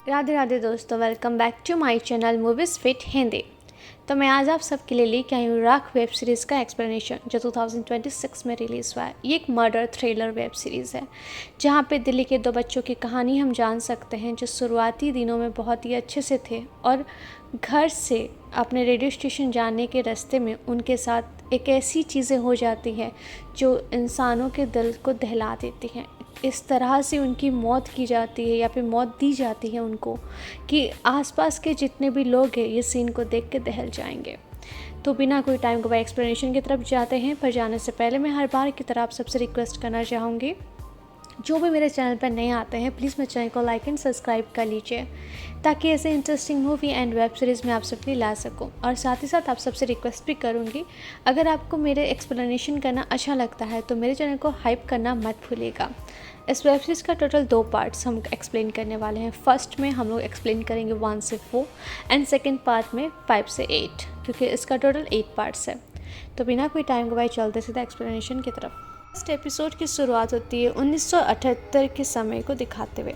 राधे राधे दोस्तों, welcome back to my channel movies fit Hindi. तो मैं आज आप सबके लिए लेके आई हूँ राख वेब सीरीज़ का एक्सप्लेनेशन, जो 2026 में रिलीज़ हुआ है। ये एक मर्डर थ्रिलर वेब सीरीज़ है, जहाँ पे दिल्ली के दो बच्चों की कहानी हम जान सकते हैं, जो शुरुआती दिनों में बहुत ही अच्छे से थे और घर से अपने रेडियो स्टेशन जाने के रास्ते में उनके साथ एक ऐसी चीज़ें हो जाती हैं जो इंसानों के दिल को दहला देती हैं। इस तरह से उनकी मौत की जाती है या फिर मौत दी जाती है उनको कि आसपास के जितने भी लोग हैं ये सीन को देख के दहल जाएंगे। तो बिना कोई टाइम गवाए एक्सप्लेनेशन की तरफ जाते हैं। पर जाने से पहले मैं हर बार की तरह आप सबसे रिक्वेस्ट करना चाहूँगी, जो भी मेरे चैनल पर नए आते हैं प्लीज़ मेरे चैनल को लाइक एंड सब्सक्राइब कर लीजिए, ताकि ऐसे interesting movie and web series में आप सबके लिए ला सकूं। और साथ ही साथ आप सबसे रिक्वेस्ट भी करूंगी, अगर आपको मेरे एक्सप्लेनेशन करना अच्छा लगता है तो मेरे चैनल को हाइप करना मत भूलिएगा। इस वेब सीरीज़ का टोटल 2 पार्ट्स हम एक्सप्लेन करने वाले हैं। फर्स्ट में हम लोग एक्सप्लेन करेंगे 1 से 4 एंड सेकेंड पार्ट में 5 से 8, क्योंकि इसका टोटल 8 पार्ट्स है। तो बिना कोई टाइम गवाए चलते सीधा एक्सप्लेनेशन की तरफ। फर्स्ट एपिसोड की शुरुआत होती है 1978 के समय को दिखाते हुए।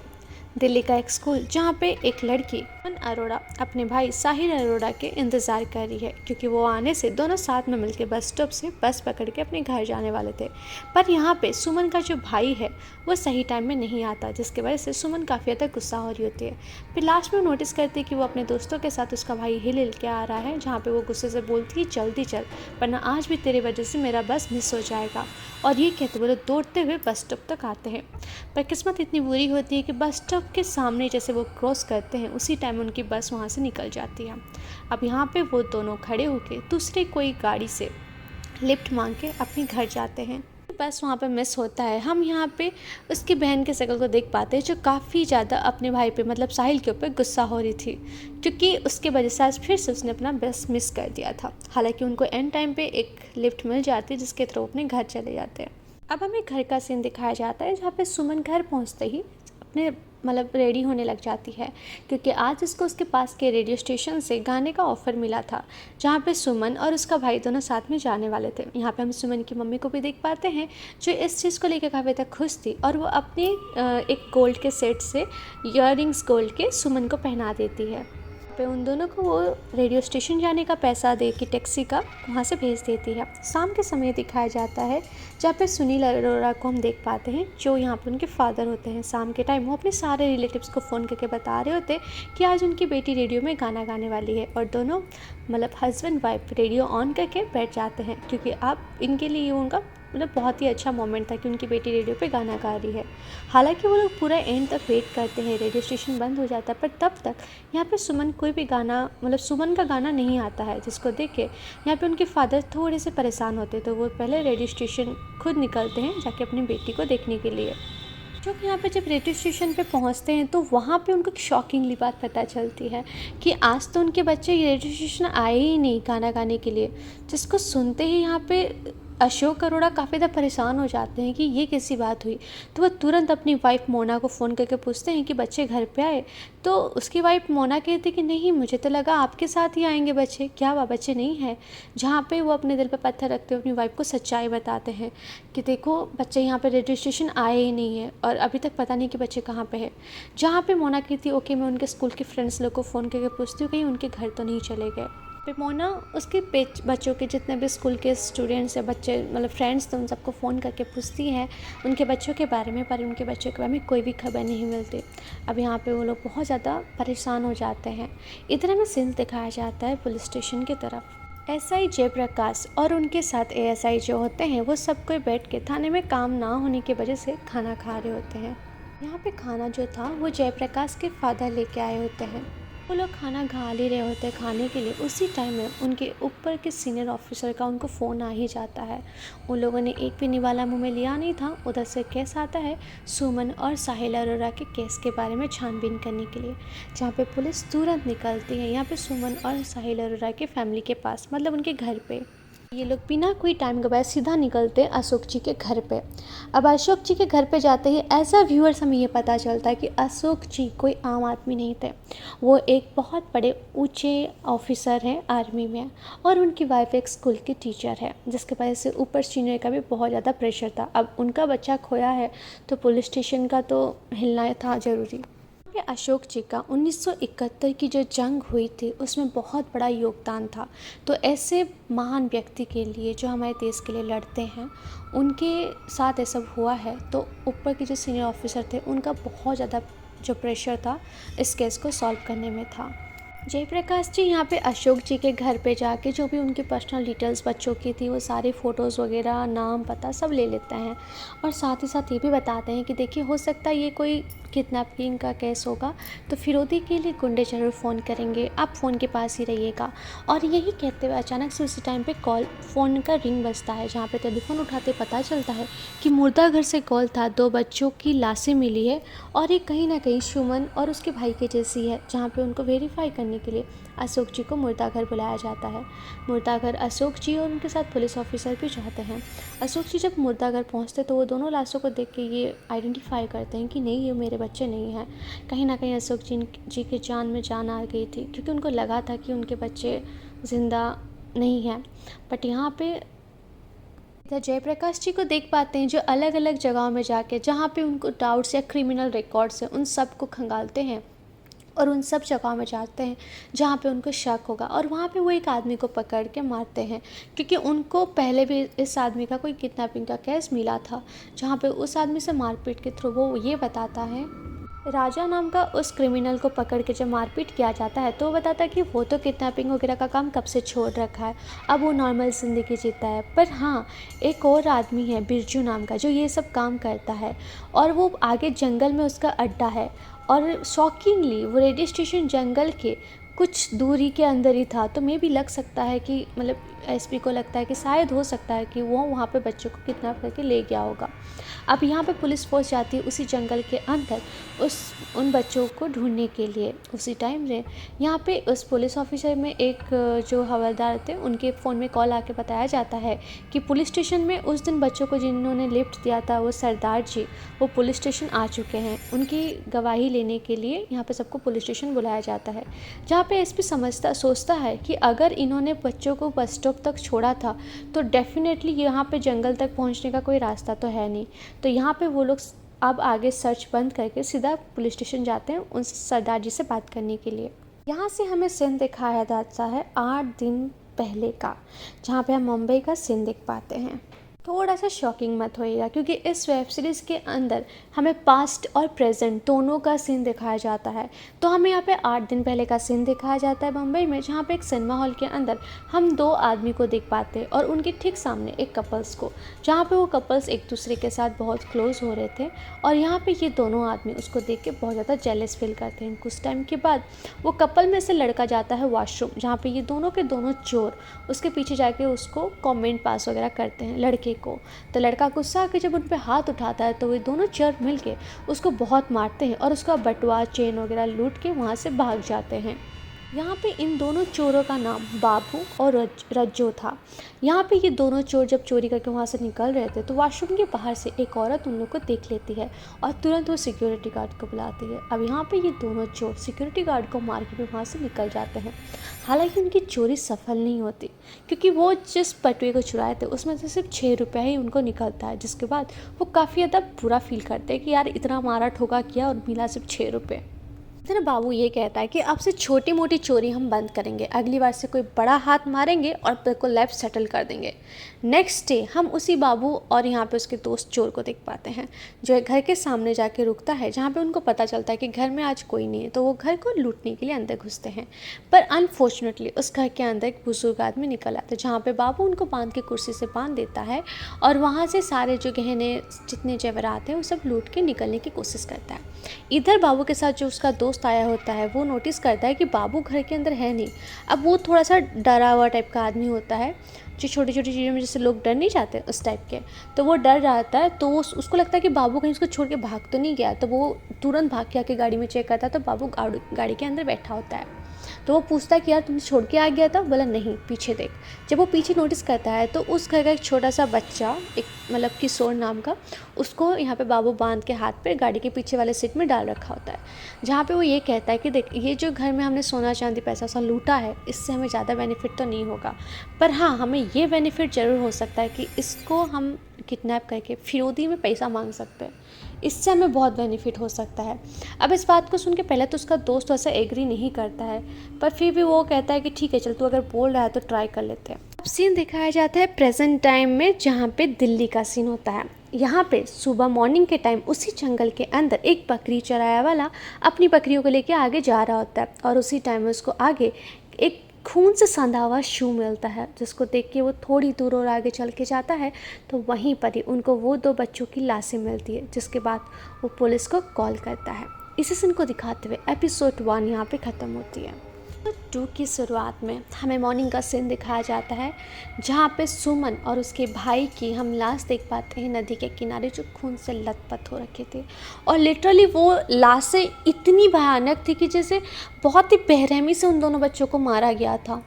दिल्ली का एक स्कूल, जहाँ पे एक लड़की सुमन अरोड़ा अपने भाई साहिल अरोड़ा के इंतज़ार कर रही है, क्योंकि वो आने से दोनों साथ में मिलकर बस स्टॉप से बस पकड़ के अपने घर जाने वाले थे। पर यहाँ पे सुमन का जो भाई है वो सही टाइम में नहीं आता, जिसकी वजह से सुमन काफ़ी ज़्यादा गुस्सा हो रही होती है। फिर लास्ट में नोटिस करती है कि वो अपने दोस्तों के साथ उसका भाई हिल हिल के आ रहा है, जहाँ पे वो गुस्से से बोलती है जल्दी चल, वरना आज भी तेरी वजह से मेरा बस मिस हो जाएगा। और ये कहते वो लोग दौड़ते हुए बस स्टॉप तक आते हैं। पर किस्मत इतनी बुरी होती है कि बस स्टॉप के सामने जैसे वो क्रॉस करते हैं उसी टाइम उनकी बस वहाँ से निकल जाती है। अब यहाँ पे वो दोनों खड़े होकर दूसरे कोई गाड़ी से लिफ्ट मांग के अपने घर जाते हैं। बस वहाँ पे मिस होता है। हम यहाँ पे उसकी बहन के शक्ल को देख पाते हैं, जो काफ़ी ज़्यादा अपने भाई पे मतलब साहिल के ऊपर गुस्सा हो रही थी, क्योंकि उसके वजह से आज फिर से उसने अपना बस मिस कर दिया था। हालांकि उनको एंड टाइम पे एक लिफ्ट मिल जाती है, जिसके थ्रू अपने घर चले जाते हैं। अब हमें घर का सीन दिखाया जाता है, जहाँ पे सुमन घर पहुँचते ही अपने मतलब रेडी होने लग जाती है, क्योंकि आज उसको उसके पास के रेडियो स्टेशन से गाने का ऑफ़र मिला था, जहाँ पे सुमन और उसका भाई दोनों साथ में जाने वाले थे। यहाँ पे हम सुमन की मम्मी को भी देख पाते हैं, जो इस चीज़ को लेकर काफ़ी तक खुश थी, और वो अपने एक गोल्ड के सेट से ईयररिंग्स गोल्ड के सुमन को पहना देती है। पे उन दोनों को वो रेडियो स्टेशन जाने का पैसा दे के टैक्सी का वहाँ से भेज देती है। शाम के समय दिखाया जाता है, जहाँ पे सुनील अरोड़ा को हम देख पाते हैं, जो यहाँ पे उनके फादर होते हैं। शाम के टाइम वो अपने सारे रिलेटिव्स को फ़ोन करके बता रहे होते कि आज उनकी बेटी रेडियो में गाना गाने वाली है, और दोनों मतलब हस्बैंड वाइफ रेडियो ऑन करके बैठ जाते हैं, क्योंकि अब इनके लिए उनका मतलब बहुत ही अच्छा मोमेंट था कि उनकी बेटी रेडियो पे गाना गा रही है। हालांकि वो लोग पूरा एंड तक वेट करते हैं, रेडियो स्टेशन बंद हो जाता है, पर तब तक यहाँ पे सुमन कोई भी गाना मतलब सुमन का गाना नहीं आता है, जिसको देख के यहाँ पे उनके फादर थोड़े से परेशान होते, तो वो पहले रेडियो स्टेशन खुद निकलते हैं जाके अपनी बेटी को देखने के लिए। जो कि यहाँ पे जब रेडियो स्टेशन पे पहुँचते हैं तो वहाँ पे उनको एक शॉकिंगली बात पता चलती है कि आज तो उनके बच्चे रेडियो स्टेशन आए ही नहीं गाना गाने के लिए, जिसको सुनते ही यहाँ पे अशोक अरोड़ा काफ़ी ज़्यादा परेशान हो जाते हैं कि ये कैसी बात हुई। तो वह तुरंत अपनी वाइफ मोना को फ़ोन करके पूछते हैं कि बच्चे घर पे आए। तो उसकी वाइफ मोना कहती कि नहीं, मुझे तो लगा आपके साथ ही आएंगे बच्चे, क्या हुआ बच्चे नहीं हैं। जहाँ पे वो अपने दिल पे पत्थर रखते हुए अपनी वाइफ को सच्चाई बताते हैं कि देखो बच्चे यहाँ पे रेडियो स्टेशन आए ही नहीं है, और अभी तक पता नहीं कि बच्चे कहाँ पे हैं। जहाँ पे मोना कहती ओके, मैं उनके स्कूल के फ्रेंड्स लोग को फ़ोन करके पूछती हूँ कहीं उनके घर तो नहीं चले गए। पे मोना उसके बच्चों के जितने भी स्कूल के स्टूडेंट्स या बच्चे मतलब फ्रेंड्स थे उन सबको फ़ोन करके पूछती है उनके बच्चों के बारे में, पर उनके बच्चों के बारे में कोई भी खबर नहीं मिलती। अब यहाँ पे वो लोग बहुत ज़्यादा परेशान हो जाते हैं। इधर हमें सीन दिखाया जाता है पुलिस स्टेशन की तरफ। एसआई जयप्रकाश और उनके साथ एएसआई जो होते हैं वो सब कोई बैठ के थाने में काम ना होने की वजह से खाना खा रहे होते हैं। यहाँ पे खाना जो था वो जयप्रकाश के फादर लेके आए होते हैं। वो लोग खाना खा ले रहे होते हैं खाने के लिए, उसी टाइम में उनके ऊपर के सीनियर ऑफिसर का उनको फ़ोन आ ही जाता है। उन लोगों ने एक भी निवाला मुंह में लिया नहीं था। उधर से केस आता है सुमन और साहिल अरोड़ा के केस के बारे में छानबीन करने के लिए, जहाँ पे पुलिस तुरंत निकलती है यहाँ पे सुमन और साहिल अरोड़ा के फैमिली के पास, मतलब उनके घर पे। ये लोग बिना कोई टाइम गवाए सीधा निकलते हैं अशोक जी के घर पे। अब अशोक जी के घर पे जाते ही एज अ व्यूअर्स हमें ये पता चलता है कि अशोक जी कोई आम आदमी नहीं थे। वो एक बहुत बड़े ऊंचे ऑफिसर हैं आर्मी में, और उनकी वाइफ एक स्कूल की टीचर है, जिसके वजह से ऊपर सीनियर का भी बहुत ज़्यादा प्रेशर था। अब उनका बच्चा खोया है तो पुलिस स्टेशन का तो हिलना था ज़रूरी। पे अशोक जी का 1971 की जो जंग हुई थी उसमें बहुत बड़ा योगदान था। तो ऐसे महान व्यक्ति के लिए जो हमारे देश के लिए लड़ते हैं, उनके साथ ऐसा हुआ है, तो ऊपर के जो सीनियर ऑफिसर थे उनका बहुत ज़्यादा जो प्रेशर था इस केस को सॉल्व करने में था। जयप्रकाश जी यहाँ पे अशोक जी के घर पे जाके जो भी उनकी पर्सनल डिटेल्स बच्चों की थी वो सारी फ़ोटोज़ वगैरह, नाम, पता सब ले लेते हैं और साथ ही साथ ये भी बताते हैं कि देखिए हो सकता है ये कोई किडनैपिंग का केस होगा, तो फिरौती के लिए गुंडे ज़रूर फ़ोन करेंगे, आप फ़ोन के पास ही रहिएगा। और यही कहते हुए अचानक से उसी टाइम पे फ़ोन का रिंग बजता है, जहाँ पे टेलीफोन उठाते पता चलता है कि मुर्दा घर से कॉल था, 2 बच्चों की लाशें मिली है और ये कहीं ना कहीं सुमन और उसके भाई के जैसी है, जहाँ पे उनको वेरीफाई करने के लिए अशोक जी को मुर्दा घर बुलाया जाता है। मुर्दा घर अशोक जी और उनके साथ पुलिस ऑफिसर भी जाते हैं। अशोक जी जब मुर्दा घर पहुँचते तो वो दोनों लाशों को देख के ये आइडेंटिफाई करते हैं कि नहीं, ये मेरे बच्चे नहीं हैं। कहीं ना कहीं अशोक जी की जान में जान आ गई थी, क्योंकि उनको लगा था कि उनके बच्चे ज़िंदा नहीं हैं। बट यहाँ पे जयप्रकाश जी को देख पाते हैं जो अलग अलग जगहों में जाके, जहाँ पे उनको डाउट्स या क्रिमिनल रिकॉर्ड्स हैं, उन सब को खंगालते हैं और उन सब जगहों में जाते हैं जहाँ पे उनको शक होगा, और वहाँ पे वो एक आदमी को पकड़ के मारते हैं, क्योंकि उनको पहले भी इस आदमी का कोई किडनैपिंग का केस मिला था, जहाँ पे उस आदमी से मारपीट के थ्रू वो ये बताता है, राजा नाम का उस क्रिमिनल को पकड़ के जब मारपीट किया जाता है तो वो बताता है कि वो तो किडनैपिंग वगैरह का काम कब से छोड़ रखा है, अब वो नॉर्मल ज़िंदगी जीता है। पर हाँ, एक और आदमी है बिरजू नाम का जो ये सब काम करता है, और वो आगे जंगल में उसका अड्डा है, और शॉकिंगली वो रेडियो स्टेशन जंगल के कुछ दूरी के अंदर ही था। तो मे भी लग सकता है कि मतलब एसपी को लगता है कि शायद हो सकता है कि वो वहाँ पे बच्चों को किडनैप करके ले गया होगा। अब यहाँ पे पुलिस पहुँच जाती है उसी जंगल के अंदर उन बच्चों को ढूंढने के लिए। उसी टाइम में यहाँ पे उस पुलिस ऑफिसर में एक जो हवलदार थे उनके फ़ोन में कॉल आके बताया जाता है कि पुलिस स्टेशन में उस दिन बच्चों को जिन्होंने लिफ्ट दिया था वो सरदार जी, वो पुलिस स्टेशन आ चुके हैं। उनकी गवाही लेने के लिए यहाँ पे सबको पुलिस स्टेशन बुलाया जाता है, जहाँ पे एसपी सोचता है कि अगर इन्होंने बच्चों को बस स्टॉप तक छोड़ा था तो डेफिनेटली यहाँ पे जंगल तक पहुँचने का कोई रास्ता तो है नहीं। तो यहाँ पे वो लोग अब आगे सर्च बंद करके सीधा पुलिस स्टेशन जाते हैं उन सरदार जी से बात करने के लिए। यहाँ से हमें सीन दिखाया जाता है 8 दिन पहले का, जहाँ पे हम मुंबई का सीन देख पाते हैं। थोड़ा सा शॉकिंग मत होइएगा, क्योंकि इस वेब सीरीज़ के अंदर हमें पास्ट और प्रेजेंट दोनों का सीन दिखाया जाता है। तो हमें यहाँ पे 8 दिन पहले का सीन दिखाया जाता है मुंबई में, जहाँ पे एक सिनेमा हॉल के अंदर हम 2 आदमी को देख पाते हैं और उनके ठीक सामने एक कपल्स को, जहाँ पे वो कपल्स एक दूसरे के साथ बहुत क्लोज हो रहे थे। और यहाँ पे ये दोनों आदमी उसको देख के बहुत ज़्यादा जेलस फील करते हैं। कुछ टाइम के बाद वो कपल में से लड़का जाता है वॉशरूम, जहाँ पे ये दोनों के दोनों चोर उसके पीछे जाके उसको कमेंट पास वगैरह करते हैं लड़के को। तो लड़का गुस्सा आके जब उन पे हाथ उठाता है तो वे दोनों चोर मिलके उसको बहुत मारते हैं और उसका बटुआ चेन वगैरह लूट के वहाँ से भाग जाते हैं। यहाँ पे इन दोनों चोरों का नाम बाबू और रज्जो था। यहाँ पे ये दोनों चोर जब चोरी करके वहाँ से निकल रहे थे तो वॉशरूम के बाहर से एक औरत उन लोग को देख लेती है और तुरंत वो सिक्योरिटी गार्ड को बुलाती है। अब यहाँ पे ये दोनों चोर सिक्योरिटी गार्ड को मार के वहाँ से निकल जाते हैं। हालांकि उनकी चोरी सफल नहीं होती, क्योंकि वो जिस बटुए को चुराए थे उसमें से सिर्फ 6 रुपये ही उनको निकलता है, जिसके बाद वो काफ़ी ज़्यादा बुरा फील करते हैं कि यार इतना मारा ठोका किया और मिला सिर्फ 6 रुपये। फिर बाबू ये कहता है कि अब से छोटी मोटी चोरी हम बंद करेंगे, अगली बार से कोई बड़ा हाथ मारेंगे और बिल्कुल लाइफ सेटल कर देंगे। नेक्स्ट डे हम उसी बाबू और यहाँ पे उसके दोस्त चोर को देख पाते हैं, जो एक घर के सामने जाके रुकता है, जहाँ पे उनको पता चलता है कि घर में आज कोई नहीं है। तो वो घर को लूटने के लिए अंदर घुसते हैं, पर अनफॉर्चुनेटली उस घर के अंदर एक बुजुर्ग आदमी निकल आता है, जहाँ पे बाबू उनको बांध के कुर्सी से बांध देता है और वहाँ से सारे जो गहने जितने जेवरात हैं वो सब लूट के निकलने की कोशिश करता है। इधर बाबू के साथ जो उसका दोस्त आया होता है वो नोटिस करता है कि बाबू घर के अंदर है नहीं। अब वो थोड़ा सा डरा हुआ टाइप का आदमी होता है, जो छोटी छोटी चीज़ों में जैसे लोग डर नहीं जाते उस टाइप के, तो वो डर जाता है। तो उसको लगता है कि बाबू कहीं उसको छोड़ के भाग तो नहीं गया, तो वो तुरंत भाग के आके गाड़ी में चेक करता है, तो बाबू गाड़ी के अंदर बैठा होता है। तो वो पूछता है कि यार तुम छोड़ के आ गया था? बोला नहीं, पीछे देख। जब वो पीछे नोटिस करता है तो उस घर का एक छोटा सा बच्चा, एक मतलब किशोर नाम का, उसको यहाँ पे बाबू बांध के हाथ पे गाड़ी के पीछे वाले सीट में डाल रखा होता है, जहाँ पे वो ये कहता है कि देख, ये जो घर में हमने सोना चांदी पैसा सा लूटा है, इससे हमें ज़्यादा बेनिफिट तो नहीं होगा, पर हाँ हमें ये बेनिफिट ज़रूर हो सकता है कि इसको हम किडनैप करके फिरौती में पैसा मांग सकते हैं। इससे हमें बहुत बेनिफिट हो सकता है। अब इस बात को सुन के पहले तो उसका दोस्त वैसा एग्री नहीं करता है, पर फिर भी वो कहता है कि ठीक है चल, तू अगर बोल रहा है तो ट्राई कर लेते हैं। अब सीन दिखाया जाता है प्रेजेंट टाइम में, जहाँ पे दिल्ली का सीन होता है। यहाँ पे सुबह मॉर्निंग के टाइम उसी जंगल के अंदर एक बकरी चराया वाला अपनी बकरियों को लेके आगे जा रहा होता है, और उसी टाइम में उसको आगे एक खून से संधा हुआ शू मिलता है, जिसको देख के वो थोड़ी दूर और आगे चल के जाता है, तो वहीं पर ही उनको वो 2 बच्चों की लाशें मिलती है, जिसके बाद वो पुलिस को कॉल करता है। इसी सीन को दिखाते हुए एपिसोड 1 यहाँ पे ख़त्म होती है। एपिसोड 2 की शुरुआत में हमें मॉर्निंग का सीन दिखाया जाता है, जहाँ पे सुमन और उसके भाई की हम लाश देख पाते हैं नदी के किनारे, जो खून से लथपथ हो रखे थे। और लिटरली वो लाशें इतनी भयानक थी कि जैसे बहुत ही बेरहमी से उन दोनों बच्चों को मारा गया था।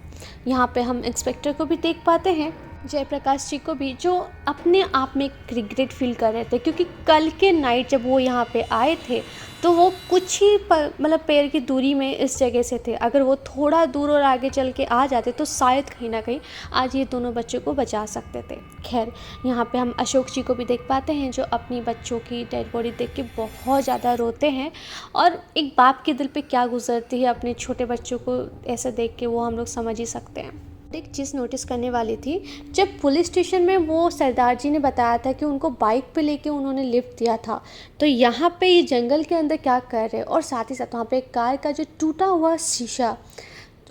यहाँ पे हम इंस्पेक्टर को भी देख पाते हैं, जयप्रकाश जी को भी, जो अपने आप में एक रिग्रेट फील कर रहे थे, क्योंकि कल के नाइट जब वो यहाँ पे आए थे तो वो कुछ ही मतलब पैर की दूरी में इस जगह से थे। अगर वो थोड़ा दूर और आगे चल के आ जाते तो शायद कहीं ना कहीं आज ये दोनों बच्चों को बचा सकते थे। खैर, यहाँ पे हम अशोक जी को भी देख पाते हैं, जो अपनी बच्चों की डेड बॉडी देख के बहुत ज़्यादा रोते हैं, और एक बाप के दिल पे क्या गुजरती है अपने छोटे बच्चों को ऐसे देख के, वो हम लोग समझ ही सकते हैं। एक चीज़ नोटिस करने वाली थी, जब पुलिस स्टेशन में वो सरदार जी ने बताया था कि उनको बाइक पे लेके उन्होंने लिफ्ट दिया था, तो यहाँ पे ये जंगल के अंदर क्या कर रहे हैं, और साथ ही साथ वहाँ पे एक कार का जो टूटा हुआ शीशा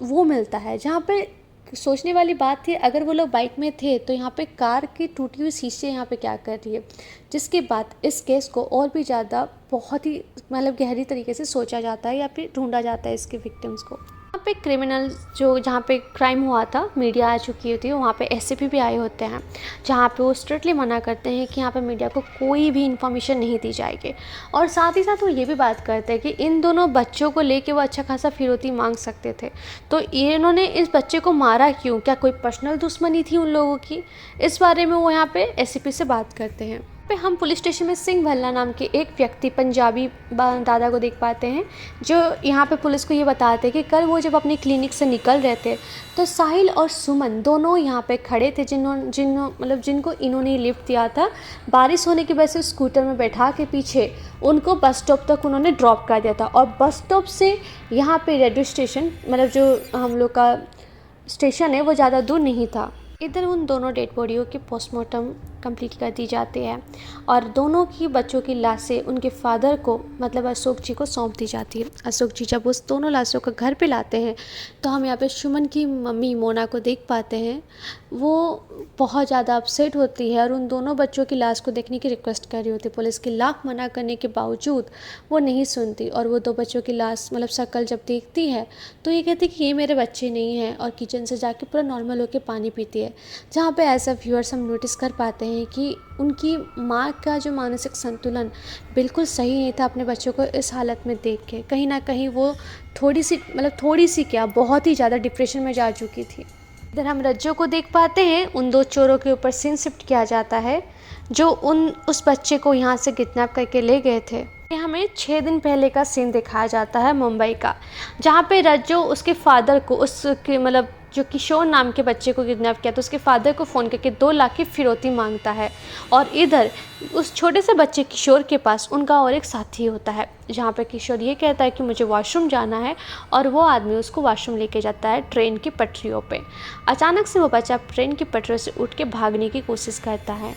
वो मिलता है, जहाँ पे सोचने वाली बात थी, अगर वो लोग बाइक में थे तो यहाँ पे कार की टूटी हुई शीशे यहाँ पे क्या कर रही है। जिसके बाद इस केस को और भी ज़्यादा बहुत ही मतलब गहरी तरीके से सोचा जाता है या फिर ढूंढा जाता है इसके विक्टिम्स को। यहाँ पे क्रिमिनल जो जहाँ पे क्राइम हुआ था, मीडिया आ चुकी होती है, वहाँ पे एससीपी भी आए होते हैं, जहाँ पे वो स्ट्रिक्टली मना करते हैं कि यहाँ पे मीडिया को कोई भी इन्फॉर्मेशन नहीं दी जाएगी। और साथ ही साथ वो ये भी बात करते हैं कि इन दोनों बच्चों को लेके वो अच्छा खासा फिरौती मांग सकते थे, तो इन्होंने इस बच्चे को मारा क्यों, क्या कोई पर्सनल दुश्मनी थी उन लोगों की, इस बारे में वो यहाँ पे एससीपी से बात करते हैं। पे हम पुलिस स्टेशन में सिंह भल्ला नाम के एक व्यक्ति पंजाबी दादा को देख पाते हैं, जो यहाँ पे पुलिस को ये बताते हैं कि कल वो जब अपनी क्लिनिक से निकल रहे थे तो साहिल और सुमन दोनों यहाँ पे खड़े थे, जिनको इन्होंने लिफ्ट दिया था। बारिश होने की वजह से स्कूटर में बैठा के पीछे उनको बस स्टॉप तक उन्होंने ड्रॉप कर दिया था, और बस स्टॉप से यहाँ पे रेडियो स्टेशन, मतलब जो हम लोग का स्टेशन है, वो ज़्यादा दूर नहीं था। इधर उन दोनों डेड बॉडियों की पोस्टमार्टम कंप्लीट कर दी जाती है, और दोनों की बच्चों की लाशें उनके फादर को, मतलब अशोक जी को सौंप दी जाती है। अशोक जी जब उस दोनों लाशों को घर पे लाते हैं तो हम यहाँ पे सुमन की मम्मी मोना को देख पाते हैं। वो बहुत ज़्यादा अपसेट होती है और उन दोनों बच्चों की लाश को देखने की रिक्वेस्ट कर रही होती है। पुलिस के लाख मना करने के बावजूद वो नहीं सुनती, और वो 2 बच्चों की लाश मतलब शक्ल जब देखती है तो ये कहती है कि ये मेरे बच्चे नहीं हैं, और किचन से जाके पूरा नॉर्मल होकर पानी पीती है। जहाँ पे एज अ व्यूअर्स हम नोटिस कर पाते हैं कि उनकी माँ का जो मानसिक संतुलन बिल्कुल सही नहीं था अपने बच्चों को इस हालत में देख के। कहीं ना कहीं वो थोड़ी सी क्या बहुत ही ज़्यादा डिप्रेशन में जा चुकी थी। इधर हम रज्जो को देख पाते हैं, उन 2 चोरों के ऊपर सीन शिफ्ट किया जाता है जो उस बच्चे को यहाँ से किडनैप करके ले गए थे। हमें 6 दिन पहले का सीन दिखाया जाता है मुंबई का, जहाँ पे रज्जो उसके फादर को, उसके मतलब जो किशोर नाम के बच्चे को किडनैप किया, तो उसके फादर को फ़ोन करके 2 लाख की फिरौती मांगता है। और इधर उस छोटे से बच्चे किशोर के पास उनका और एक साथी होता है, जहाँ पे किशोर ये कहता है कि मुझे वॉशरूम जाना है, और वो आदमी उसको वॉशरूम लेके जाता है ट्रेन की पटरियों पे। अचानक से वो बच्चा ट्रेन की पटरियों से उठ के भागने की कोशिश करता है।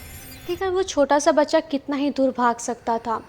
ठीक है, वो छोटा सा बच्चा कितना ही दूर भाग सकता था।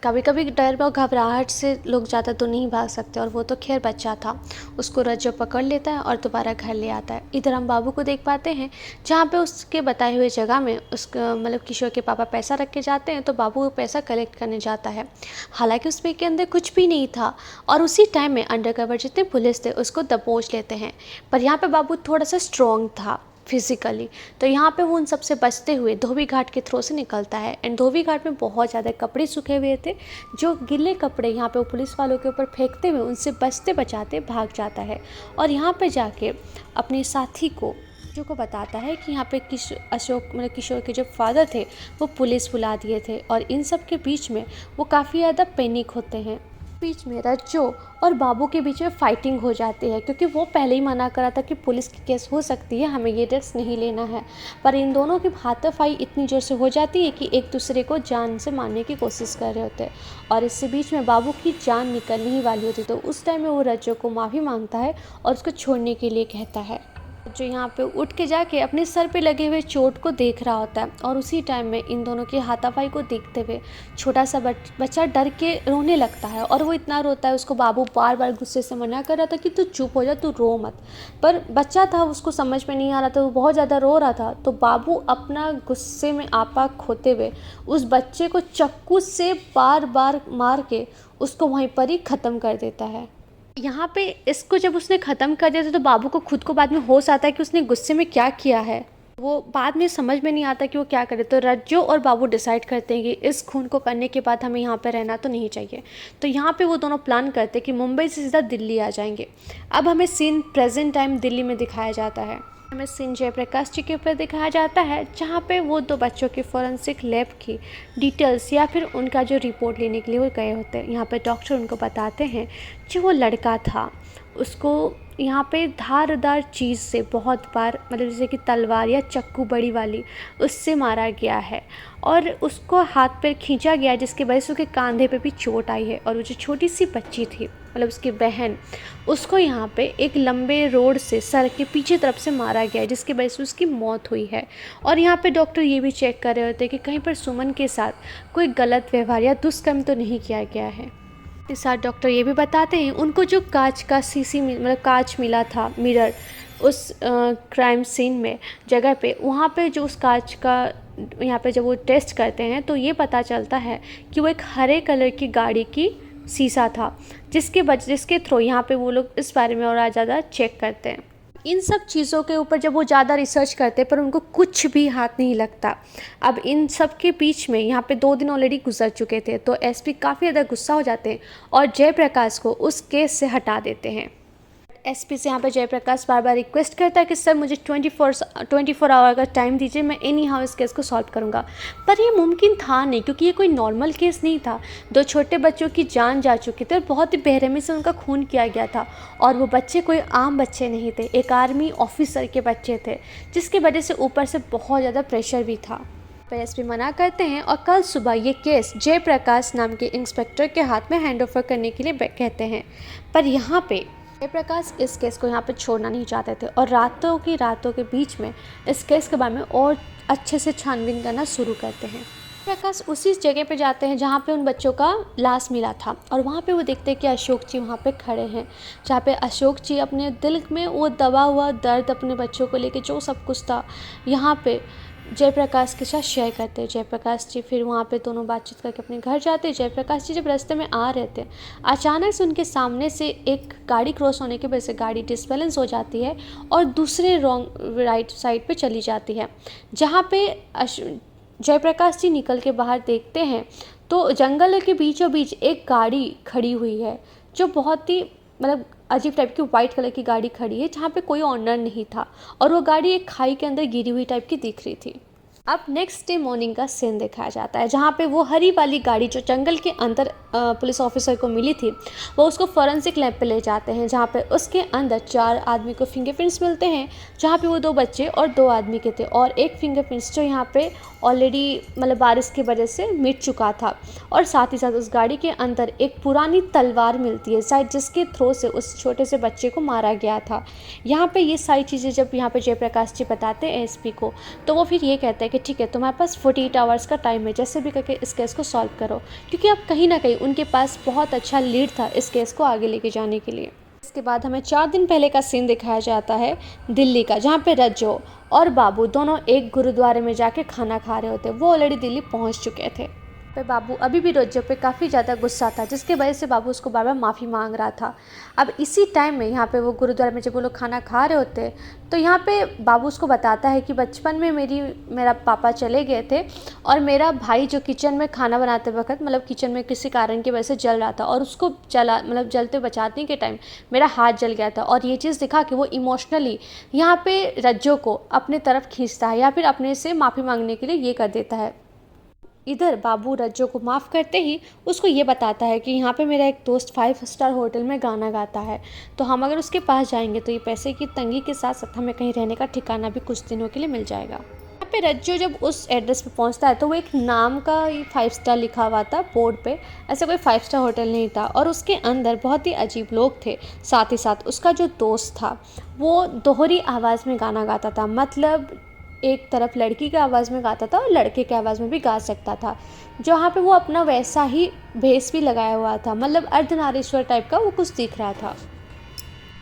कभी कभी डर और घबराहट से लोग ज़्यादा तो नहीं भाग सकते, और वो तो खैर बच्चा था। उसको रज्जो पकड़ लेता है और दोबारा घर ले आता है। इधर हम बाबू को देख पाते हैं, जहाँ पे उसके बताए हुए जगह में उसका मतलब किशोर के पापा पैसा रख के जाते हैं, तो बाबू वो पैसा कलेक्ट करने जाता है। हालांकि उस बैग के अंदर कुछ भी नहीं था, और उसी टाइम में अंडरकवर जितने पुलिस थे उसको दबोच लेते हैं। पर यहाँ पर बाबू थोड़ा सा स्ट्रॉन्ग था फिज़िकली, तो यहाँ पे वो उन सब से बचते हुए धोबी घाट के थ्रो से निकलता है। एंड धोबी घाट में बहुत ज़्यादा कपड़े सूखे हुए थे, जो गिले कपड़े यहाँ पे वो पुलिस वालों के ऊपर फेंकते हुए उनसे बचते बचाते भाग जाता है, और यहाँ पे जाके अपने साथी को बताता है कि यहाँ पे किशोर के जो फादर थे वो पुलिस बुला दिए थे, और इन सब के बीच में वो काफ़ी ज़्यादा पैनिक होते हैं। बीच में रज्जो और बाबू के बीच में फाइटिंग हो जाती है, क्योंकि वो पहले ही मना करा था कि पुलिस की केस हो सकती है, हमें ये रिस्क नहीं लेना है। पर इन दोनों की हाथापाई इतनी ज़ोर से हो जाती है कि एक दूसरे को जान से मारने की कोशिश कर रहे होते हैं और इससे बीच में बाबू की जान निकलने ही वाली होती। तो उस टाइम में वो रज्जो को माफ़ी मांगता है और उसको छोड़ने के लिए कहता है। जो यहाँ पे उठ के जाके अपने सर पे लगे हुए चोट को देख रहा होता है और उसी टाइम में इन दोनों की हाथापाई को देखते हुए छोटा सा बच्चा डर के रोने लगता है और वो इतना रोता है, उसको बाबू बार बार गुस्से से मना कर रहा था कि तू चुप हो जा, तू रो मत। पर बच्चा था, उसको समझ में नहीं आ रहा था, वो बहुत ज़्यादा रो रहा था। तो बाबू अपना गुस्से में आपा खोते हुए उस बच्चे को चाकू से बार बार मार के उसको वहीं पर ही ख़त्म कर देता है। यहाँ पे इसको जब उसने ख़त्म कर दिया था तो बाबू को खुद को बाद में होश आता है कि उसने गुस्से में क्या किया है। वो बाद में समझ में नहीं आता कि वो क्या करे। तो रज्जो और बाबू डिसाइड करते हैं कि इस खून को करने के बाद हमें यहाँ पे रहना तो नहीं चाहिए। तो यहाँ पे वो दोनों प्लान करते हैं कि मुंबई से सीधा दिल्ली आ जाएंगे। अब हमें सीन प्रेजेंट टाइम दिल्ली में दिखाया जाता है। हमें सीन जयप्रकाश जी के ऊपर दिखाया जाता है, जहाँ पे वो दो बच्चों की फॉरेंसिक लैब की डिटेल्स या फिर उनका जो रिपोर्ट लेने के लिए वो गए होते हैं। यहाँ पे डॉक्टर उनको बताते हैं जो वो लड़का था उसको यहाँ पे धारदार चीज़ से बहुत बार, मतलब जैसे कि तलवार या चाकू बड़ी वाली, उससे मारा गया है और उसको हाथ पे खींचा गया, जिसकी वजह से उसके कंधे पे भी चोट आई है। और वो जो छोटी सी बच्ची थी, मतलब उसकी बहन, उसको यहाँ पे एक लंबे रोड से सड़क के पीछे तरफ से मारा गया है, जिसकी वजह से उसकी मौत हुई है। और यहाँ पे डॉक्टर ये भी चेक कर रहे होते हैं कि कहीं पर सुमन के साथ कोई गलत व्यवहार या दुष्कर्म तो नहीं किया गया है। के साथ डॉक्टर ये भी बताते हैं उनको जो कांच का शीशी मतलब कांच मिला था, मिरर, उस क्राइम सीन में जगह पे, वहाँ पे जो उस कांच का यहाँ पे जब वो टेस्ट करते हैं तो ये पता चलता है कि वो एक हरे कलर की गाड़ी की शीशा था, जिसके थ्रू यहाँ पे वो लोग इस बारे में और ज़्यादा चेक करते हैं। इन सब चीज़ों के ऊपर जब वो ज़्यादा रिसर्च करते पर उनको कुछ भी हाथ नहीं लगता। अब इन सब के बीच में यहाँ पे 2 दिन ऑलरेडी गुजर चुके थे, तो एसपी काफ़ी ज़्यादा गुस्सा हो जाते हैं और जयप्रकाश को उस केस से हटा देते हैं। एसपी से यहाँ पे जयप्रकाश बार बार रिक्वेस्ट करता है कि सर मुझे 24 आवर का टाइम दीजिए, मैं एनी हाउ इस केस को सॉल्व करूँगा। पर ये मुमकिन था नहीं, क्योंकि ये कोई नॉर्मल केस नहीं था। 2 छोटे बच्चों की जान जा चुकी थी और बहुत ही बेरहमी से उनका खून किया गया था और वो बच्चे कोई आम बच्चे नहीं थे, एक आर्मी ऑफिसर के बच्चे थे, जिसकी वजह से ऊपर से बहुत ज़्यादा प्रेशर भी था। पर एसपी मना करते हैं और कल सुबह ये केस जयप्रकाश नाम के इंस्पेक्टर के हाथ में हैंड ओवर करने के लिए कहते हैं। पर यहाँ पे जयप्रकाश इस केस को यहाँ पे छोड़ना नहीं चाहते थे और रातों के बीच में इस केस के बारे में और अच्छे से छानबीन करना शुरू करते हैं। जयप्रकाश उसी जगह पे जाते हैं जहाँ पे उन बच्चों का लाश मिला था और वहाँ पे वो देखते हैं कि अशोक जी वहाँ पे खड़े हैं, जहाँ पे अशोक जी अपने दिल में वो दबा हुआ दर्द अपने बच्चों को लेके जो सब कुछ था यहाँ पे जयप्रकाश के साथ शेयर करते हैं। जयप्रकाश जी फिर वहाँ पे दोनों बातचीत करके अपने घर जाते हैं। जयप्रकाश जी जब रास्ते में आ रहे थे, अचानक से उनके सामने से एक गाड़ी क्रॉस होने की वजह से गाड़ी डिसबैलेंस हो जाती है और दूसरे राइट साइड पे चली जाती है। जहाँ पे जयप्रकाश जी निकल के बाहर देखते हैं तो जंगल के बीचों बीच एक गाड़ी खड़ी हुई है, जो बहुत ही मतलब अजीब टाइप की वाइट कलर की गाड़ी खड़ी है, जहाँ पे कोई ऑनर नहीं था और वो गाड़ी एक खाई के अंदर गिरी हुई टाइप की दिख रही थी। अब नेक्स्ट डे मॉर्निंग का सीन दिखाया जाता है, जहाँ पे वो हरी वाली गाड़ी जो जंगल के अंदर पुलिस ऑफिसर को मिली थी, वो उसको फॉरेंसिक लैब पे ले जाते हैं, जहाँ पे उसके अंदर 4 आदमी को फिंगरप्रिंट्स मिलते हैं, जहाँ पे वो 2 बच्चे और 2 आदमी के थे और एक फिंगरप्रिंट्स जो यहाँ पे ऑलरेडी मतलब बारिश की वजह से मिट चुका था। और साथ ही साथ उस गाड़ी के अंदर एक पुरानी तलवार मिलती है, शायद जिसके थ्रू से उस छोटे से बच्चे को मारा गया था। यहाँ पे ये सारी चीज़ें जब यहाँ पे जयप्रकाश जी बताते हैं एसपी को, तो वो फिर ये कहते हैं कि ठीक है, तुम्हारे पास 48 आवर्स का टाइम है, जैसे भी करके इस केस को सॉल्व करो, क्योंकि अब कहीं ना कहीं उनके पास बहुत अच्छा लीड था इस केस को आगे लेके जाने के लिए। इसके बाद हमें 4 दिन पहले का सीन दिखाया जाता है दिल्ली का, जहाँ पे रज्जो और बाबू दोनों एक गुरुद्वारे में जाके खाना खा रहे होते। वो ऑलरेडी दिल्ली पहुँच चुके थे। पे बाबू अभी भी रज्जो पे काफ़ी ज़्यादा गुस्सा था, जिसके वजह से बाबू उसको बार बार माफ़ी मांग रहा था। अब इसी टाइम में यहाँ पे वो गुरुद्वारे में जब वो लोग खाना खा रहे होते, तो यहाँ पे बाबू उसको बताता है कि बचपन में मेरा पापा चले गए थे और मेरा भाई जो किचन में खाना बनाते वक्त मतलब किचन में किसी कारण की वजह से जल रहा था और उसको जलते बचाने के टाइम मेरा हाथ जल गया था। और ये चीज़ दिखा कि वो इमोशनली यहाँ पे रज्जो को अपने तरफ खींचता है या फिर अपने से माफ़ी मांगने के लिए ये कर देता है। इधर बाबू रज्जो को माफ़ करते ही उसको ये बताता है कि यहाँ पे मेरा एक दोस्त 5 स्टार होटल में गाना गाता है, तो हम अगर उसके पास जाएंगे तो ये पैसे की तंगी के साथ साथ हमें कहीं रहने का ठिकाना भी कुछ दिनों के लिए मिल जाएगा। यहाँ पे रज्जो जब उस एड्रेस पे पहुँचता है तो वो एक नाम का ये 5 स्टार लिखा हुआ था बोर्ड पे, ऐसा कोई 5 स्टार होटल नहीं था और उसके अंदर बहुत ही अजीब लोग थे। साथ ही साथ उसका जो दोस्त था वो दोहरी आवाज़ में गाना गाता था, मतलब एक तरफ लड़की की आवाज़ में गाता था और लड़के की आवाज़ में भी गा सकता था। जहाँ पे वो अपना वैसा ही भेष भी लगाया हुआ था, मतलब अर्धनारीश्वर टाइप का वो कुछ दिख रहा था।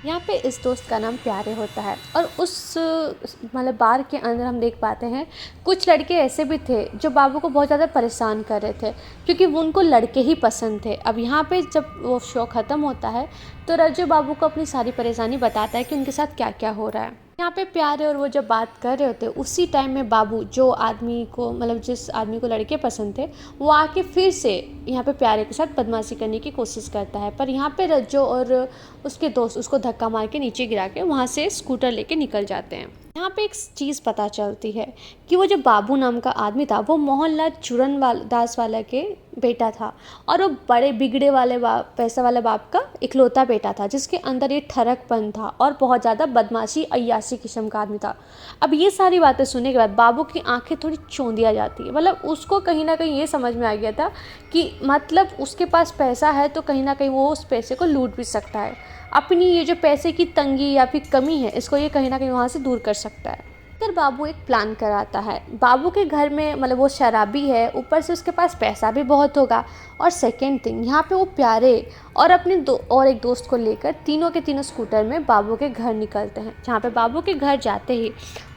यहाँ पे इस दोस्त का नाम प्यारे होता है और उस मतलब बार के अंदर हम देख पाते हैं कुछ लड़के ऐसे भी थे जो बाबू को बहुत ज़्यादा परेशान कर रहे थे क्योंकि वो उनको लड़के ही पसंद थे। अब यहाँ पे जब वो शो ख़त्म होता है तो रज्जो बाबू को अपनी सारी परेशानी बताता है कि उनके साथ क्या क्या हो रहा है। यहाँ पे प्यारे और वो जब बात कर रहे होते उसी टाइम में बाबू जो आदमी को मतलब जिस आदमी को लड़के पसंद थे वो आके फिर से यहाँ पे प्यारे के साथ बदमाशी करने की कोशिश करता है, पर यहाँ पे रज्जो और उसके दोस्त उसको धक्का मार के नीचे गिरा के वहाँ से स्कूटर लेके निकल जाते हैं। यहाँ पे एक चीज़ पता चलती है कि वो जो बाबू नाम का आदमी था वो मोहनलाल दास वाला के बेटा था और वो बड़े बिगड़े वाले पैसा वाले बाप का इकलौता बेटा था जिसके अंदर ये ठरकपन था और बहुत ज़्यादा बदमाशी अय्याशी किस्म का आदमी था। अब ये सारी बातें सुनने के बाद बाबू की आंखें थोड़ी चौंधी आ जाती है, मतलब उसको कहीं ना कहीं ये समझ में आ गया था कि मतलब उसके पास पैसा है तो कहीं ना कहीं वो उस पैसे को लूट भी सकता है। अपनी ये जो पैसे की तंगी या फिर कमी है इसको ये कहीं ना कहीं वहाँ से दूर कर सकता है। फिर बाबू एक प्लान कराता है। बाबू के घर में मतलब वो शराबी है, ऊपर से उसके पास पैसा भी बहुत होगा और सेकेंड थिंग यहाँ पे वो प्यारे और अपने और एक दोस्त को लेकर तीनों के तीनों स्कूटर में बाबू के घर निकलते हैं। जहाँ पे बाबू के घर जाते ही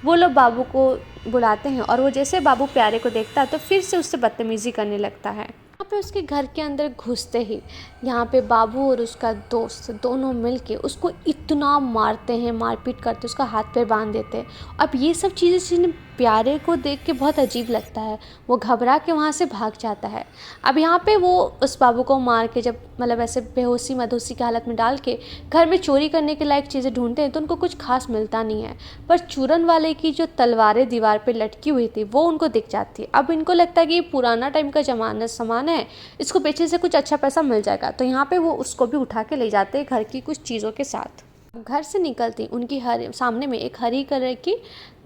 वो लोग बाबू को बुलाते हैं और वो जैसे बाबू प्यारे को देखता है तो फिर से उससे बदतमीज़ी करने लगता है। यहाँ पे उसके घर के अंदर घुसते ही यहाँ पे बाबू और उसका दोस्त दोनों मिलके उसको इतना मारते हैं, मारपीट करते, उसका हाथ पैर बांध देते हैं। अब ये सब चीज़ें प्यारे को देख के बहुत अजीब लगता है, वो घबरा के वहाँ से भाग जाता है। अब यहाँ पे वो उस बाबू को मार के जब मतलब ऐसे बेहोशी मदहोशी की हालत में डाल के घर में चोरी करने के लायक चीज़ें ढूंढते हैं तो उनको कुछ खास मिलता नहीं है, पर चूरन वाले की जो तलवारें दीवार पे लटकी हुई थी वो उनको दिख जाती है। अब इनको लगता है कि ये पुराना टाइम का जमाना सामान है, इसको बेचने से कुछ अच्छा पैसा मिल जाएगा, तो यहाँ पे वो उसको भी उठा के ले जाते हैं घर की कुछ चीज़ों के साथ। घर से निकलती उनकी सामने में एक हरी कलर की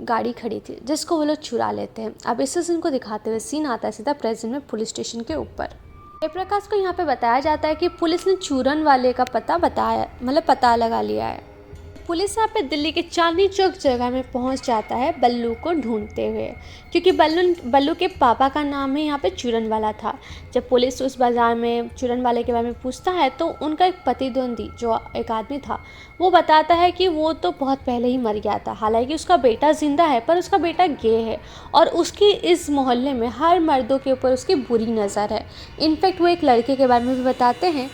गाड़ी खड़ी थी जिसको वो लोग चुरा लेते हैं। अब इस सीन को दिखाते हुए सीन आता है सीधा प्रेजेंट में पुलिस स्टेशन के ऊपर। जयप्रकाश को यहाँ पे बताया जाता है कि पुलिस ने चूरन वाले का पता लगा लिया है। पुलिस यहाँ पे दिल्ली के चांदनी चौक जगह में पहुँच जाता है बल्लू को ढूंढते हुए, क्योंकि बल्लू के पापा का नाम है यहाँ पे चूरन वाला था। जब पुलिस उस बाज़ार में चूरन वाले के बारे में पूछता है तो उनका एक प्रतिद्वंदी जो एक आदमी था वो बताता है कि वो तो बहुत पहले ही मर गया था, हालांकि उसका बेटा ज़िंदा है पर उसका बेटा गे है और उसकी इस मोहल्ले में हर मर्दों के ऊपर उसकी बुरी नज़र है। इनफैक्ट वो एक लड़के के बारे में भी बताते हैं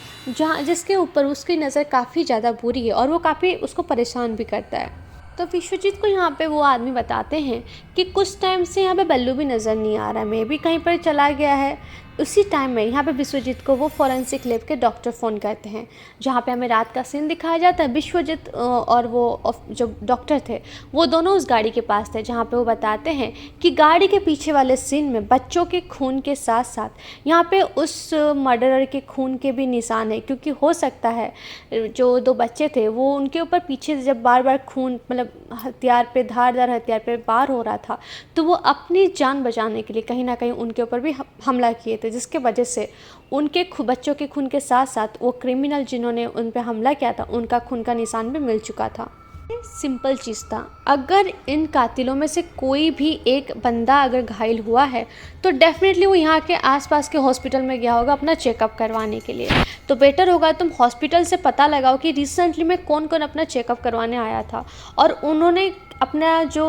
जिसके ऊपर उसकी नज़र काफ़ी ज़्यादा बुरी है और वो काफ़ी उसको परेशान भी करता है। तो विश्वजीत को यहाँ पे वो आदमी बताते हैं कि कुछ टाइम से यहाँ पे बल्लू भी नज़र नहीं आ रहा, मे भी कहीं पर चला गया है। उसी टाइम में यहाँ पे विश्वजीत को वो फॉरेंसिक लैब के डॉक्टर फ़ोन करते हैं, जहाँ पे हमें रात का सीन दिखाया जाता है। विश्वजीत और वो जो डॉक्टर थे वो दोनों उस गाड़ी के पास थे, जहाँ पे वो बताते हैं कि गाड़ी के पीछे वाले सीन में बच्चों के खून के साथ साथ यहाँ पे उस मर्डरर के खून के भी निशान है, क्योंकि हो सकता है जो 2 बच्चे थे वो उनके ऊपर पीछे जब बार बार खून मतलब धारदार हथियार पे वार हो रहा था तो वो अपनी जान बचाने के लिए कहीं ना कहीं उनके ऊपर भी हमला किए थे, जिसके वजह से उनके बच्चों के खून के साथ साथ वो क्रिमिनल जिन्होंने उन पे हमला किया था उनका खून का निशान भी मिल चुका था। सिंपल चीज़ था, अगर इन कातिलों में से कोई भी एक बंदा अगर घायल हुआ है तो डेफिनेटली वो यहाँ के आसपास के हॉस्पिटल में गया होगा अपना चेकअप करवाने के लिए। तो बेटर होगा तुम हॉस्पिटल से पता लगाओ कि रिसेंटली में कौन कौन अपना चेकअप करवाने आया था और उन्होंने अपना जो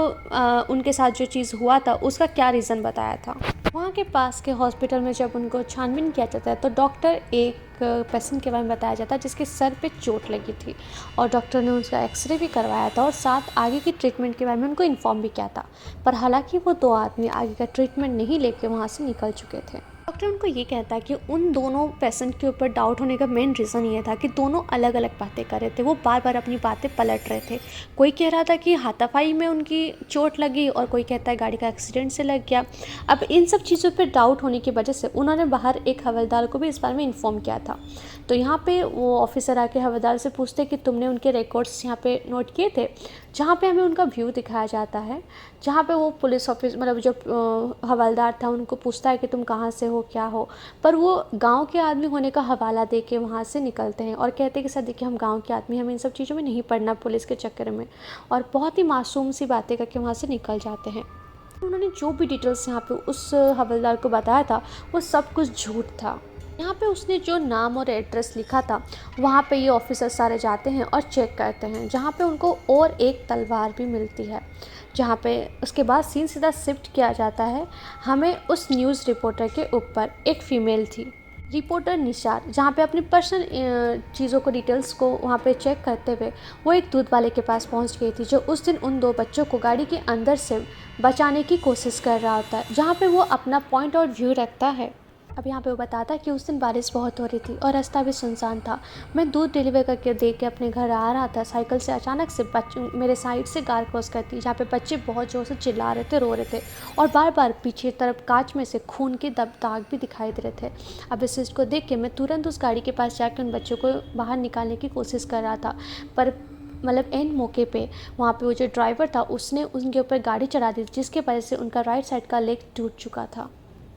उनके साथ जो चीज़ हुआ था उसका क्या रीज़न बताया था। वहाँ के पास के हॉस्पिटल में जब उनको छानबीन किया जाता है तो डॉक्टर एक पेशेंट के बारे में बताया जाता है जिसके सर पे चोट लगी थी और डॉक्टर ने उसका एक्सरे भी करवाया था और साथ आगे की ट्रीटमेंट के बारे में उनको इन्फॉर्म भी किया था, पर हालांकि वो 2 आदमी आगे का ट्रीटमेंट नहीं लेके वहाँ से निकल चुके थे। डॉक्टर उनको ये कहता है कि उन दोनों पेशेंट के ऊपर डाउट होने का मेन रीज़न ये था कि दोनों अलग अलग बातें कर रहे थे, वो बार बार अपनी बातें पलट रहे थे। कोई कह रहा था कि हाथापाई में उनकी चोट लगी और कोई कहता है गाड़ी का एक्सीडेंट से लग गया। अब इन सब चीज़ों पर डाउट होने की वजह से उन्होंने बाहर एक हवलदार को भी इस बारे में इन्फॉर्म किया था। तो यहाँ पे वो ऑफिसर आके हवलदार से पूछते कि तुमने उनके रिकॉर्ड्स यहाँ पे नोट किए थे, जहाँ पे हमें उनका व्यू दिखाया जाता है, जहाँ पे वो पुलिस ऑफिस मतलब जो हवलदार था उनको पूछता है कि तुम कहाँ से हो क्या हो, पर वो गांव के आदमी होने का हवाला दे के वहाँ से निकलते हैं और कहते हैं कि सर देखिए हम गांव के आदमी, हमें इन सब चीज़ों में नहीं पड़ना पुलिस के चक्कर में, और बहुत ही मासूम सी बातें करके वहाँ से निकल जाते हैं। उन्होंने जो भी डिटेल्स यहाँ पे उस हवलदार को बताया था वो सब कुछ झूठ था। यहाँ पे उसने जो नाम और एड्रेस लिखा था वहाँ पे ये ऑफिसर सारे जाते हैं और चेक करते हैं, जहाँ पे उनको और एक तलवार भी मिलती है। जहाँ पे उसके बाद सीन सीधा शिफ्ट किया जाता है हमें उस न्यूज़ रिपोर्टर के ऊपर। एक फ़ीमेल थी रिपोर्टर निशार, जहाँ पे अपनी पर्सनल चीज़ों को डिटेल्स को वहाँ पे चेक करते हुए वो एक दूध वाले के पास पहुँच गई थी, जो उस दिन उन दो बच्चों को गाड़ी के अंदर से बचाने की कोशिश कर रहा होता है, जहाँ पे वो अपना पॉइंट और व्यू रखता है। अब यहाँ पे वो बताता है कि उस दिन बारिश बहुत हो रही थी और रास्ता भी सुनसान था। मैं दूध डिलीवर करके दे के अपने घर आ रहा था, साइकिल से अचानक से मेरे साइड से कार क्रॉस करती, जहाँ पे बच्चे बहुत ज़ोर से चिल्ला रहे थे, रो रहे थे और बार बार पीछे तरफ कांच में से खून के दाग भी दिखाई दे रहे थे। अब इस चीज़ को देख के मैं तुरंत उस गाड़ी के पास जाकर उन बच्चों को बाहर निकालने की कोशिश कर रहा था, पर मतलब एंड मौके पे वहाँ पे वो जो ड्राइवर था उसने उनके ऊपर गाड़ी चढ़ा दी, जिसके वजह से उनका राइट साइड का लेग टूट चुका था।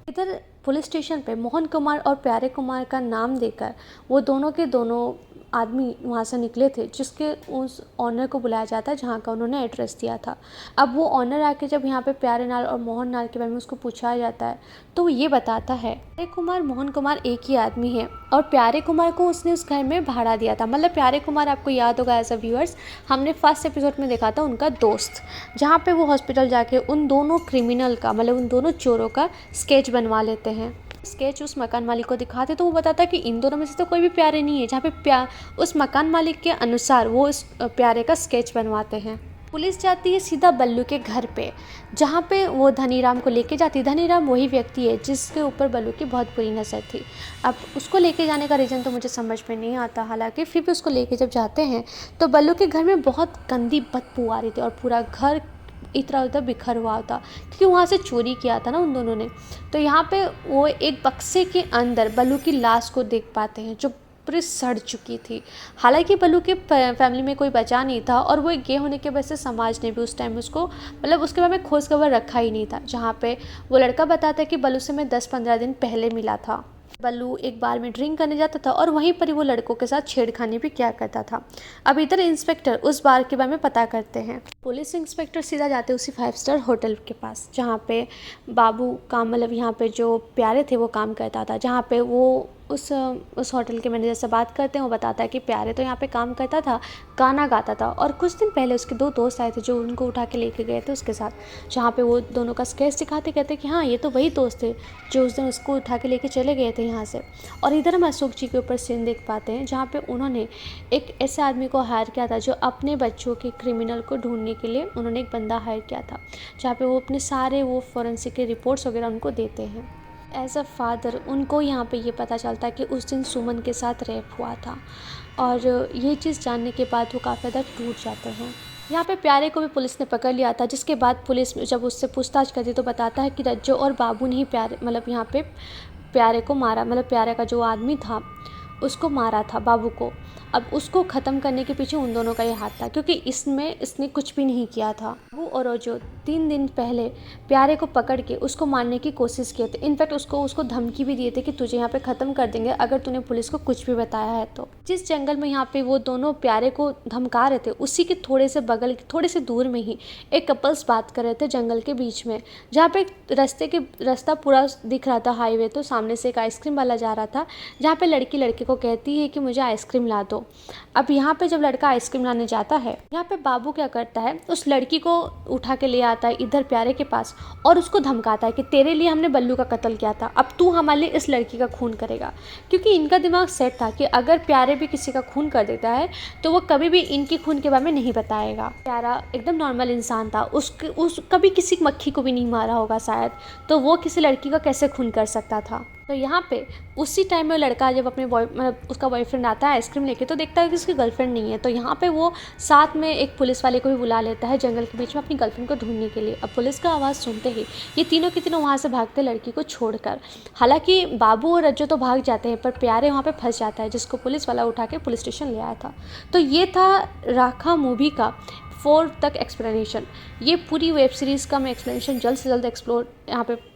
इधर पुलिस स्टेशन पे मोहन कुमार और प्यारे कुमार का नाम देकर वो दोनों के दोनों आदमी वहाँ से निकले थे, जिसके उस ऑनर को बुलाया जाता है जहाँ का उन्होंने एड्रेस दिया था। अब वो ऑनर आके जब यहाँ पे प्यारे नाल और मोहन नाल के बारे में उसको पूछा जाता है तो वो ये बताता है प्यारे कुमार मोहन कुमार एक ही आदमी है और प्यारे कुमार को उसने उस घर में भाड़ा दिया था। मतलब प्यारे कुमार आपको याद होगा एज अ व्यूअर्स, हमने फर्स्ट एपिसोड में देखा था उनका दोस्त, जहाँ पे वो हॉस्पिटल जाके उन दोनों क्रिमिनल का मतलब उन दोनों चोरों का स्केच बनवा लेते हैं। स्केच उस मकान मालिक को दिखाते तो वो बताता है कि इन दोनों में से तो कोई भी प्यारे नहीं है, जहाँ पे उस मकान मालिक के अनुसार वो इस प्यारे का स्केच बनवाते हैं। पुलिस जाती है सीधा बल्लू के घर पे, जहाँ पे वो धनीराम को लेके जाती है। धनीराम वही व्यक्ति है जिसके ऊपर बल्लू की बहुत बुरी नज़र थी। अब उसको लेके जाने का रीज़न तो मुझे समझ में नहीं आता, हालांकि फिर भी उसको लेके जब जाते हैं तो बल्लू के घर में बहुत गंदी बदबू आ रही थी और पूरा घर इधर उधर बिखर हुआ था, क्योंकि वहाँ से चोरी किया था ना उन दोनों ने। तो यहाँ पे वो एक बक्से के अंदर बल्लू की लाश को देख पाते हैं जो पूरी सड़ चुकी थी। हालांकि बल्लू के फैमिली में कोई बचा नहीं था और वो गे होने की वजह से समाज ने भी उस टाइम उसको मतलब उसके बारे में खोज खबर रखा ही नहीं था। जहाँ पे वो लड़का बताता है कि बल्लू से मैं 10-15 दिन पहले मिला था। बल्लू एक बार में ड्रिंक करने जाता था और वहीं पर ही वो लड़कों के साथ छेड़खानी भी किया करता था। अब इधर इंस्पेक्टर उस बार के बारे में पता करते हैं। पुलिस इंस्पेक्टर सीधा जाते उसी 5 स्टार होटल के पास, जहाँ पे बाबू का मतलब यहाँ पे जो प्यारे थे वो काम करता था। जहाँ पे वो उस होटल के मैनेजर से बात करते हैं। वो बताता है कि प्यारे तो यहाँ पे काम करता था, गाना गाता था और कुछ दिन पहले उसके 2 दोस्त आए थे जो उनको उठा के लेके गए थे उसके साथ। जहाँ पे वो दोनों का स्केच दिखाते कहते कि हाँ ये तो वही दोस्त थे जो उस दिन उसको उठा के लेके चले गए थे यहाँ से। और इधर हम अशोक जी के ऊपर सीन देख पाते हैं जहाँ पे उन्होंने एक ऐसे आदमी को हायर किया था जो अपने बच्चों के क्रिमिनल को ढूंढने के लिए उन्होंने एक बंदा हायर किया था, जहाँ पे वो अपने सारे वो फॉरेंसिक के रिपोर्ट्स वगैरह उनको देते हैं। एज अ फादर उनको यहाँ पे ये पता चलता है कि उस दिन सुमन के साथ रेप हुआ था और ये चीज़ जानने के बाद वो काफ़ी ज़्यादा टूट जाते हैं। यहाँ पे प्यारे को भी पुलिस ने पकड़ लिया था, जिसके बाद पुलिस जब उससे पूछताछ करती तो बताता है कि रज्जो और बाबू ने ही प्यारे मतलब यहाँ पे प्यारे को मारा, मतलब प्यारे का जो आदमी था उसको मारा था बाबू को। अब उसको ख़त्म करने के पीछे उन दोनों का ही हाथ था, क्योंकि इसने कुछ भी नहीं किया था। बाबू और रोजो 3 दिन पहले प्यारे को पकड़ के उसको मारने की कोशिश किए थे। इनफैक्ट उसको धमकी भी दिए थे कि तुझे यहाँ पे ख़त्म कर देंगे अगर तूने पुलिस को कुछ भी बताया है तो। जिस जंगल में यहाँ पे वो दोनों प्यारे को धमका रहे थे उसी के थोड़े से दूर में ही एक कपल्स बात कर रहे थे जंगल के बीच में, जहाँ पे रास्ता पूरा दिख रहा था हाईवे। तो सामने से एक आइसक्रीम वाला जा रहा था, जहाँ पे लड़की लड़के को कहती है कि मुझे आइसक्रीम ला दो। अब यहाँ पे जब लड़का आइसक्रीम लाने जाता है, यहाँ पे बाबू क्या करता है उस लड़की को उठा के ले आता है इधर प्यारे के पास और उसको धमकाता है कि तेरे लिए हमने बल्लू का कत्ल किया था, अब तू हमारे लिए इस लड़की का खून करेगा। क्योंकि इनका दिमाग सेट था कि अगर प्यारे भी किसी का खून कर देता है तो वो कभी भी इनके खून के बारे में नहीं बताएगा। प्यारा एकदम नॉर्मल इंसान था, कभी किसी मक्खी को भी नहीं मारा होगा शायद, तो वो किसी लड़की का कैसे खून कर सकता था। तो यहाँ पे उसी टाइम में लड़का जब अपने मतलब उसका बॉयफ्रेंड आता है आइसक्रीम लेके, तो देखता है कि उसकी गर्लफ्रेंड नहीं है। तो यहाँ पे वो साथ में एक पुलिस वाले को भी बुला लेता है जंगल के बीच में अपनी गर्लफ्रेंड को ढूंढने के लिए। अब पुलिस का आवाज़ सुनते ही ये तीनों के तीनों वहाँ से भागते लड़की को छोड़कर। हालांकि बाबू और रज्जो तो भाग जाते हैं, पर प्यारे वहाँ पे फंस जाता है, जिसको पुलिस वाला उठा के पुलिस स्टेशन ले आया था। तो ये था राखा मूवी का 4 तक एक्सप्लेनेशन। ये पूरी वेब सीरीज़ का मैं एक्सप्लेनेशन जल्द से जल्द एक्सप्लोर यहाँ पे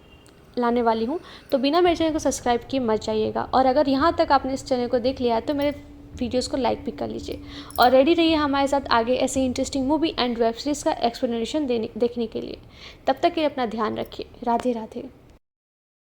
लाने वाली हूँ। तो बिना मेरे चैनल को सब्सक्राइब किए मत जाइएगा, और अगर यहाँ तक आपने इस चैनल को देख लिया है तो मेरे वीडियोस को लाइक भी कर लीजिए, और रेडी रहिए हमारे साथ आगे ऐसे interesting movie and web series का एक्सप्लेनेशन देखने के लिए। तब तक के लिए अपना ध्यान रखिए। राधे राधे।